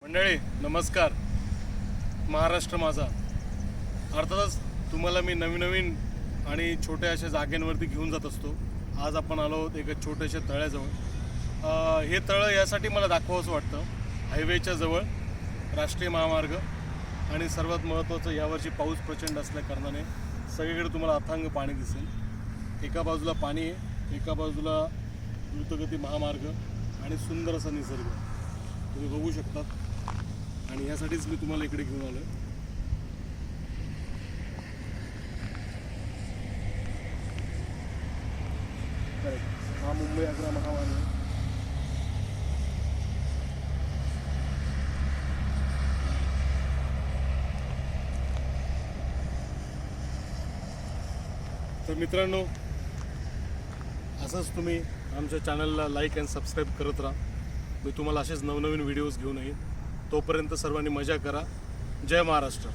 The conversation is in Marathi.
मंडळी नमस्कार. महाराष्ट्र माझा. अर्थातच तुम्हाला मी नवीन आणि छोट्या अशा जागेंवरती घेऊन जात असतो. आज आपण आलो आहोत एका छोट्याशा तळ्याजवळ. हे तळं यासाठी मला दाखवावंसं वाटतं, हायवेच्या जवळ राष्ट्रीय महामार्ग आणि सर्वात महत्त्वाचं यावर्षी पाऊस प्रचंड असल्या कारणाने सगळीकडे तुम्हाला अथांग पाणी दिसेल. एका बाजूला पाणी आहे, एका बाजूला द्रुतगती महामार्ग आणि सुंदर असा निसर्ग तुम्ही बघू शकतात. आणि यासाठीच मी तुम्हाला इकडे घेऊन आलो आहे. हा मुंबई आग्रा महामार्ग आहे. तर मित्रांनो, असंच तुम्ही आमच्या चॅनलला लाईक अँड सबस्क्राईब करत राहा. मी तुम्हाला असेच नवनवीन व्हिडिओज घेऊन येईन. तोपर्यंत सर्वांनी मजा करा. जय महाराष्ट्र.